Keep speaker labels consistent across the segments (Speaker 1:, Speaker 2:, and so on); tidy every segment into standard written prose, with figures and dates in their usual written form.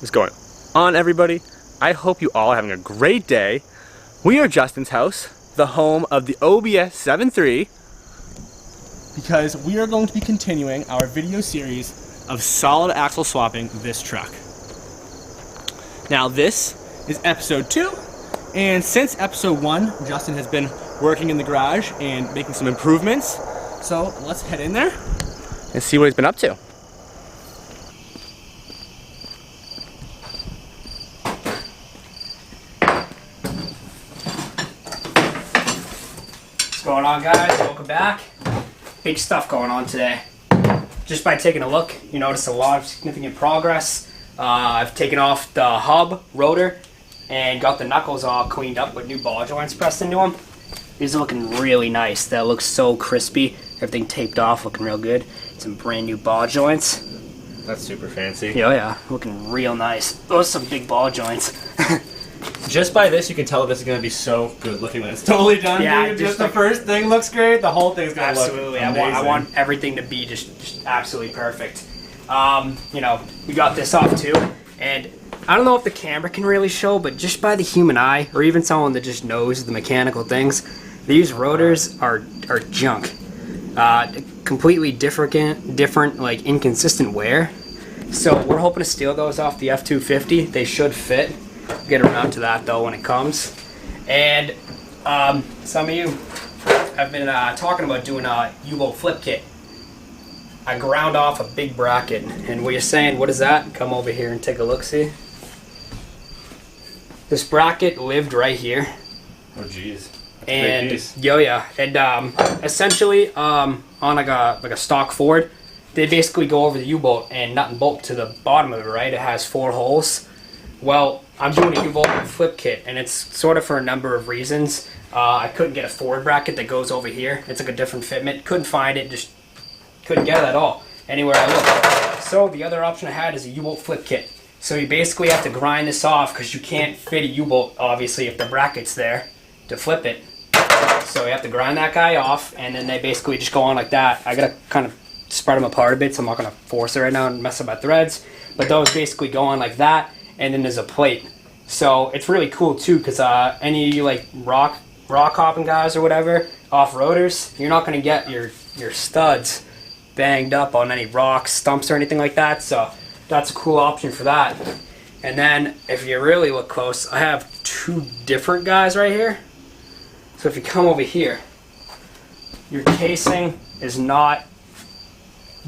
Speaker 1: What's going on, everybody? I hope you all are having a great day. We are at Justin's house, the home of the Obs 7.3, because we are going to be continuing our video series of solid axle swapping this truck. Now this is episode 2, and since episode 1, Justin has been working in the garage and making some improvements. So let's head in there and see what he's been up to.
Speaker 2: What's going on, guys? Welcome back. Big stuff going on today. Just by taking a look, you notice a lot of significant progress. I've taken off the hub rotor and got the knuckles all cleaned up with new ball joints pressed into them. These are looking really nice. That looks so crispy. Everything taped off, looking real good. Some brand new ball joints.
Speaker 1: That's super fancy.
Speaker 2: Yeah, looking real nice. Those are some big ball joints.
Speaker 1: Just by this, you can tell this is going to be so good looking when it's totally done.
Speaker 2: Yeah,
Speaker 1: dude.
Speaker 2: just
Speaker 1: the first thing looks great. The whole thing's going to look
Speaker 2: absolutely.
Speaker 1: amazing.
Speaker 2: I want everything to be just absolutely perfect. You know, we got this off too, and I don't know if the camera can really show, but just by the human eye, or even someone that just knows the mechanical things, these rotors are junk. Completely different, like inconsistent wear. So we're hoping to steal those off the F250. They should fit. We'll get around to that though when it comes. And some of you have been talking about doing a U-bolt flip kit. I ground off a big bracket, and what you're saying, what is that? Come over here and take a look, see? This bracket lived right here.
Speaker 1: Oh jeez.
Speaker 2: And essentially on like a stock Ford, they basically go over the U-bolt and nut and bolt to the bottom of it, right? It has 4 holes. Well, I'm doing a U-bolt flip kit, and it's sort of for a number of reasons. I couldn't get a Ford bracket that goes over here. It's like a different fitment. Couldn't find it, just couldn't get it at all anywhere I looked. So the other option I had is a U-bolt flip kit. So you basically have to grind this off because you can't fit a U-bolt, obviously, if the bracket's there to flip it. So you have to grind that guy off, and then they basically just go on like that. I gotta kind of spread them apart a bit, so I'm not gonna force it right now and mess up my threads. But those basically go on like that, and then there's a plate. So it's really cool too, because any of you like rock hopping guys or whatever, off rotors, you're not gonna get your studs banged up on any rocks, stumps, or anything like that. So that's a cool option for that. And then if you really look close, I have 2 different guys right here. So if you come over here, your casing is not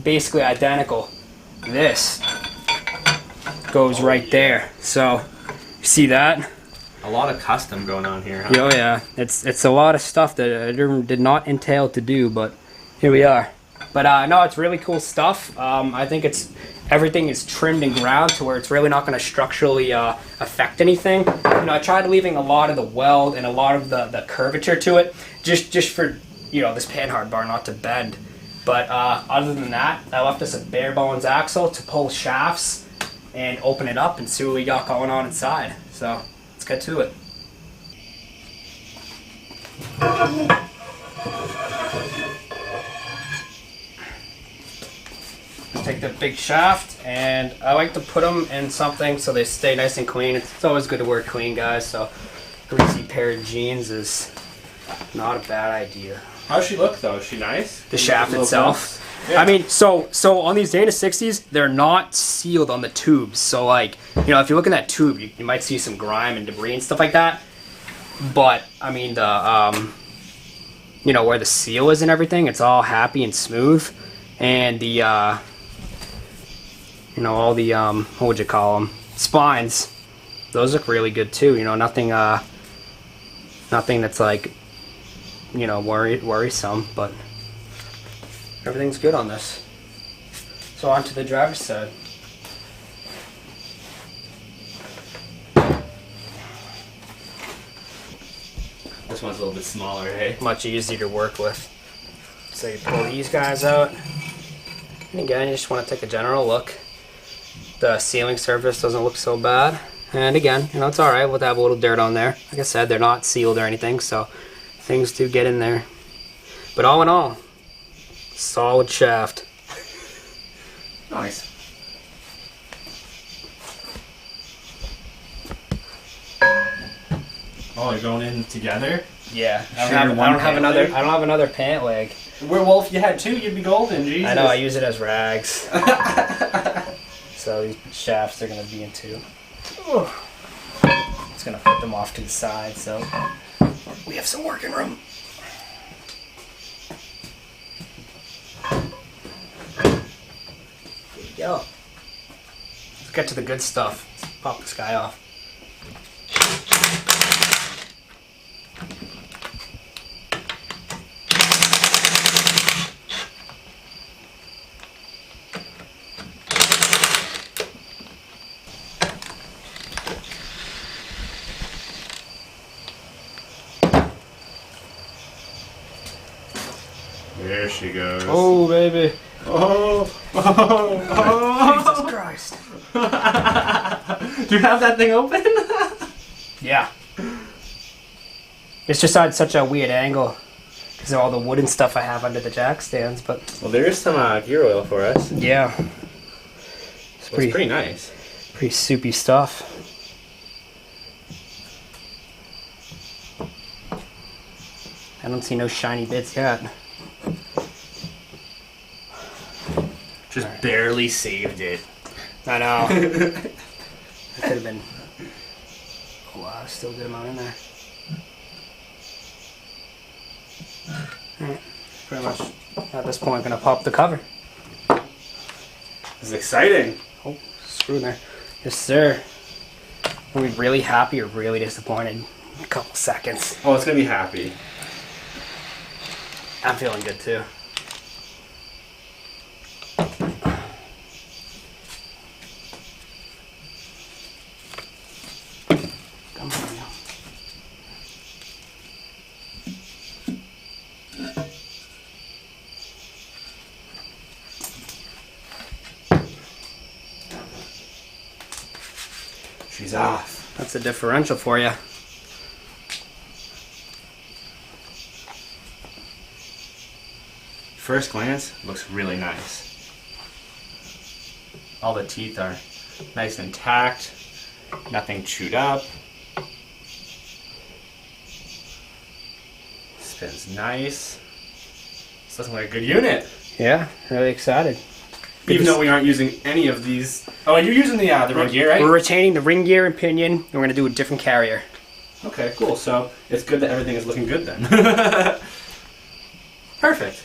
Speaker 2: basically identical. This goes right there. So you see that?
Speaker 1: A lot of custom going on here, huh?
Speaker 2: Oh yeah, it's a lot of stuff that I did not entail to do, but here we are. But no, it's really cool stuff. I think everything is trimmed and ground to where it's really not going to structurally affect anything. You know, I tried leaving a lot of the weld and a lot of the curvature to it, just for, you know, this panhard bar not to bend. But other than that, I left us a bare bones axle to pull shafts and open it up and see what we got going on inside. So let's get to it. Take the big shaft, and I like to put them in something so they stay nice and clean. It's always good to wear clean, guys, so greasy pair of jeans is not a bad idea.
Speaker 1: How's she look though? Is she nice?
Speaker 2: The shaft itself.
Speaker 1: Yeah.
Speaker 2: I mean, so on these Dana 60s, they're not sealed on the tubes. So like, you know, if you look in that tube, you might see some grime and debris and stuff like that. But I mean, the you know, where the seal is and everything, it's all happy and smooth, and the you know, all the what would you call them? Spines. Those look really good too. You know, nothing that's like, you know, worrisome, but everything's good on this. So on to the driver's side.
Speaker 1: This one's a little bit smaller, hey?
Speaker 2: Much easier to work with. So you pull these guys out, and again, you just want to take a general look. The sealing surface doesn't look so bad, and again, you know, it's alright. We'll have a little dirt on there. Like I said, they're not sealed or anything, so things do get in there. But all in all, solid shaft.
Speaker 1: Nice. Oh, you're going in together?
Speaker 2: Yeah.
Speaker 1: I don't have
Speaker 2: another pant leg.
Speaker 1: Well, if you had two, you'd be golden, Jesus.
Speaker 2: I know, I use it as rags. So these shafts are going to be in two. Just going to put them off to the side so we have some working room. There we go. Let's get to the good stuff. Let's pop this guy off.
Speaker 1: There she goes.
Speaker 2: Oh, baby.
Speaker 1: Oh.
Speaker 2: Jesus Christ.
Speaker 1: Do you have that thing open?
Speaker 2: Yeah. It's just on such a weird angle because of all the wooden stuff I have under the jack stands, but...
Speaker 1: Well, there is some gear oil for us.
Speaker 2: Yeah. It's
Speaker 1: pretty nice.
Speaker 2: Pretty soupy stuff. I don't see no shiny bits yet.
Speaker 1: Just barely saved it.
Speaker 2: I know. It could have been a lot, still a good amount in there. Alright, pretty much at this point I'm going to pop the cover.
Speaker 1: This is exciting.
Speaker 2: Oh, screw in there. Yes, sir. Are we really happy or really disappointed? In a couple seconds.
Speaker 1: Oh, it's going to be happy.
Speaker 2: I'm feeling good too. Come on now.
Speaker 1: She's off.
Speaker 2: That's a differential for you.
Speaker 1: First glance, looks really nice. All the teeth are nice and intact, nothing chewed up. Spins nice. This looks like a good unit.
Speaker 2: Yeah, really excited.
Speaker 1: Even though we aren't using any of these. Oh, you're using the ring gear, right?
Speaker 2: We're retaining the ring gear and pinion, and we're going to do a different carrier.
Speaker 1: Okay, cool. So it's good that everything is looking good then. Perfect.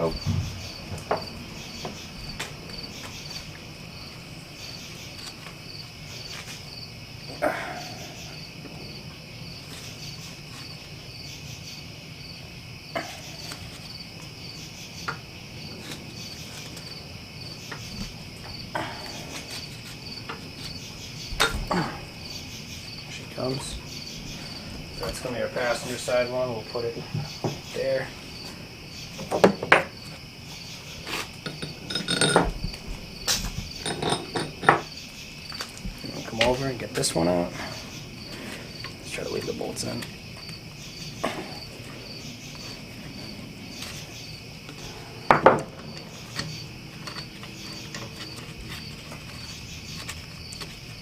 Speaker 2: Oh. She comes. So that's going to be our passenger side one. We'll put it there. Come over and get this one out. Let's try to leave the bolts in.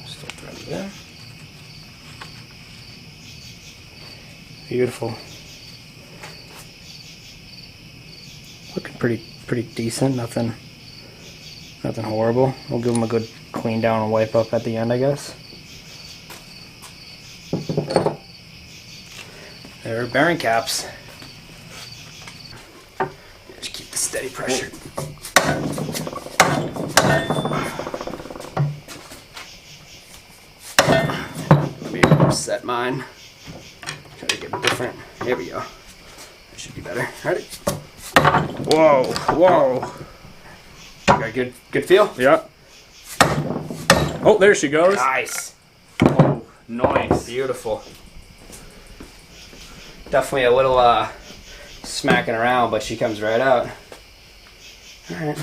Speaker 2: Still threaded there. Beautiful. Looking pretty decent. Nothing horrible. We'll give them a good clean down and wipe up at the end, I guess. There are bearing caps. Just keep the steady pressure. Let me reset mine. Try to get different. There we go. That should be better. Ready? Whoa, whoa. Got a good feel?
Speaker 1: Yeah. Oh, there she goes.
Speaker 2: Nice.
Speaker 1: Oh, nice.
Speaker 2: Beautiful. Definitely a little smacking around, but she comes right out. Alright.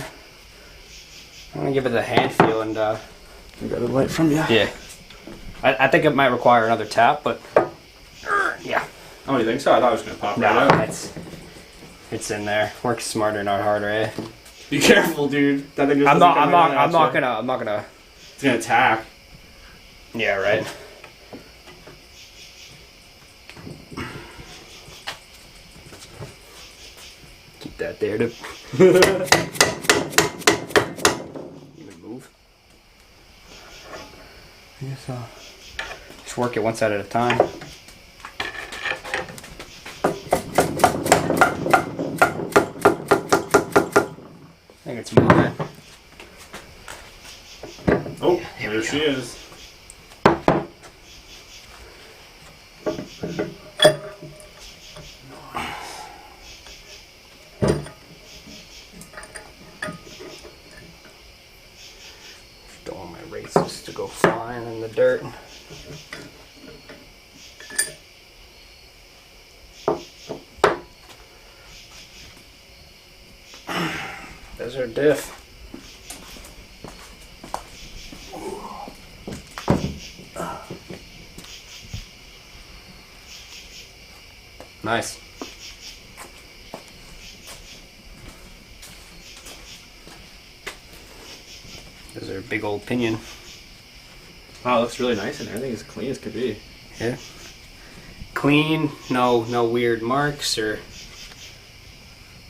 Speaker 2: I'm gonna give it a hand feel and
Speaker 1: I got a light from you.
Speaker 2: yeah. I think it might require another tap, but yeah.
Speaker 1: Oh, you think so? I thought it was gonna pop right
Speaker 2: No,
Speaker 1: out.
Speaker 2: it's in there. Work smarter, not harder, eh?
Speaker 1: Be careful, dude. That thing just
Speaker 2: I'm
Speaker 1: doesn't come right at
Speaker 2: not
Speaker 1: you.
Speaker 2: gonna.
Speaker 1: It's gonna attack.
Speaker 2: Yeah, right. Keep that there to even move. I guess just work it one side at a time. I think it's moving.
Speaker 1: Oh, there she is.
Speaker 2: Don't want my races to go flying in the dirt. There's our diff. Nice. There's our big old pinion.
Speaker 1: Wow, it looks really nice in there. I think it's clean as could be.
Speaker 2: Yeah. Clean, no weird marks or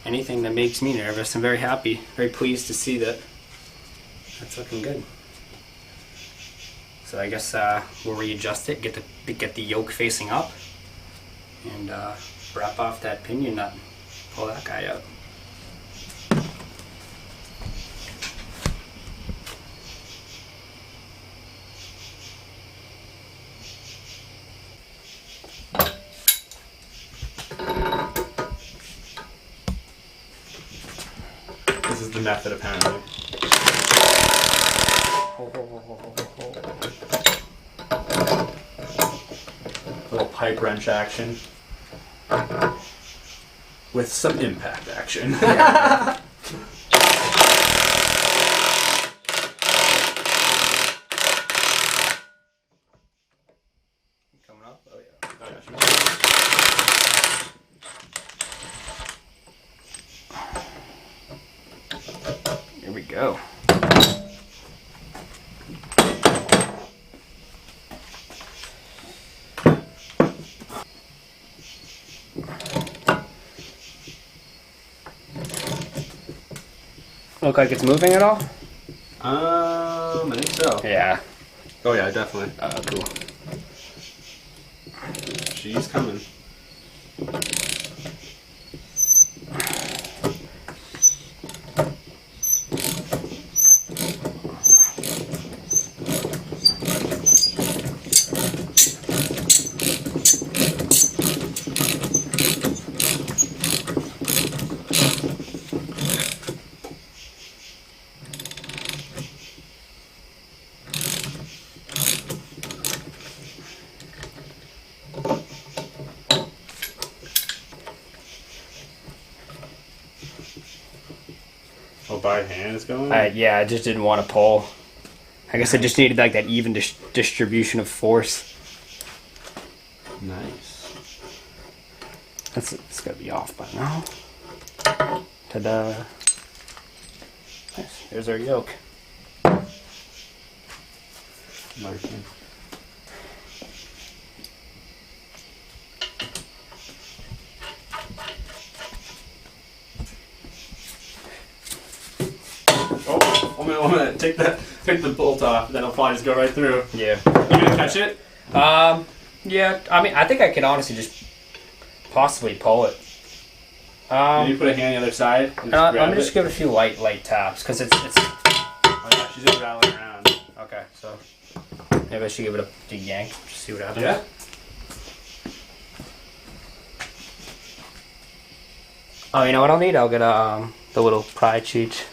Speaker 2: anything that makes me nervous. I'm very happy, very pleased to see that that's looking good. So I guess we'll readjust it, get the yoke facing up, and wrap off that pinion nut, pull that guy out.
Speaker 1: This is the method, apparently. Little pipe wrench action. With some impact action.
Speaker 2: Coming up? Oh yeah.
Speaker 1: Oh, yeah,
Speaker 2: Here we go. Look like it's moving at all?
Speaker 1: I think so.
Speaker 2: Yeah.
Speaker 1: Oh yeah, definitely.
Speaker 2: Cool.
Speaker 1: She's coming. Oh, by hand it's going?
Speaker 2: Yeah, I just didn't want to pull. I guess I just needed like that even distribution of force.
Speaker 1: Nice.
Speaker 2: It's gotta be off by now. Ta-da. Nice. There's our yoke.
Speaker 1: Marking. Oh, one minute. Take the bolt off, then it'll probably just go right through.
Speaker 2: Yeah.
Speaker 1: You gonna catch it?
Speaker 2: Yeah. I mean, I think I could honestly just possibly pull it.
Speaker 1: Can you put a hand on the other side? And
Speaker 2: I'm
Speaker 1: grab
Speaker 2: gonna just
Speaker 1: it?
Speaker 2: give it a few light taps because it's.
Speaker 1: Oh yeah, she's just rattling around.
Speaker 2: Okay, so maybe I should give it a yank. Just see what happens.
Speaker 1: Yeah.
Speaker 2: Oh, you know what I'll need? I'll get the little pry cheat.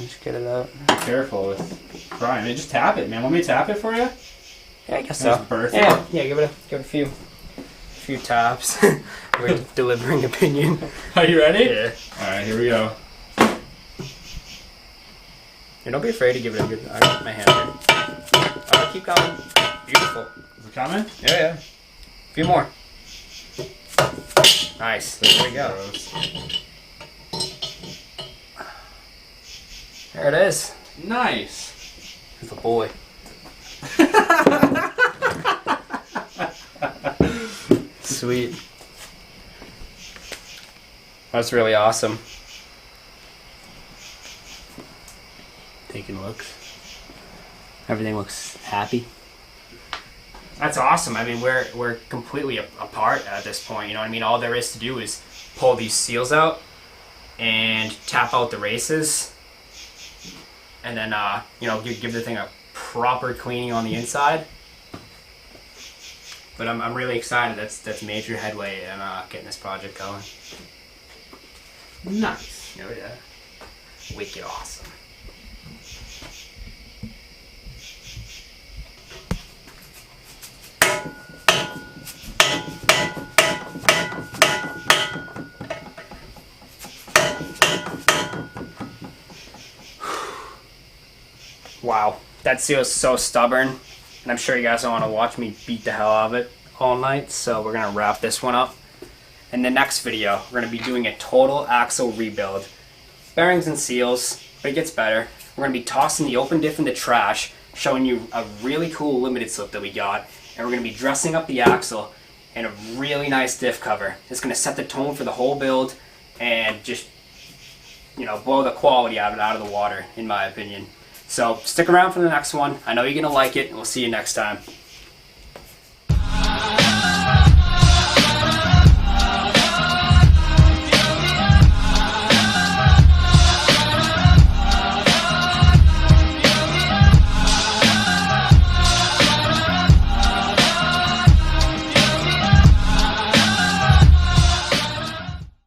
Speaker 2: Just get it out.
Speaker 1: Careful with Brian. Man, just tap it, man. Want me to tap it for you?
Speaker 2: Yeah, I guess
Speaker 1: Nice
Speaker 2: so.
Speaker 1: birthday.
Speaker 2: Yeah, give it a few taps. We're delivering opinion.
Speaker 1: Are you ready?
Speaker 2: Yeah.
Speaker 1: All right, here we go.
Speaker 2: Yeah, don't be afraid to give it a good. I got my hand here. Keep going. Beautiful.
Speaker 1: Is it coming?
Speaker 2: Yeah. A few more. Nice. There we go. There it is.
Speaker 1: Nice.
Speaker 2: He's a boy. Sweet. That's really awesome. Taking looks. Everything looks happy. That's awesome. I mean, we're completely apart at this point. You know what I mean? All there is to do is pull these seals out and tap out the races, and then you know, give the thing a proper cleaning on the inside. But I'm really excited. That's major headway in getting this project going.
Speaker 1: Nice.
Speaker 2: Oh yeah. Wicked awesome. Wow, that seal is so stubborn, and I'm sure you guys don't want to watch me beat the hell out of it all night, so we're going to wrap this one up. In the next video, we're going to be doing a total axle rebuild. Bearings and seals, but it gets better. We're going to be tossing the open diff in the trash, showing you a really cool limited slip that we got, and we're going to be dressing up the axle in a really nice diff cover. It's going to set the tone for the whole build and just, you know, blow the quality out of the water, in my opinion. So stick around for the next one. I know you're going to like it, and we'll see you next time.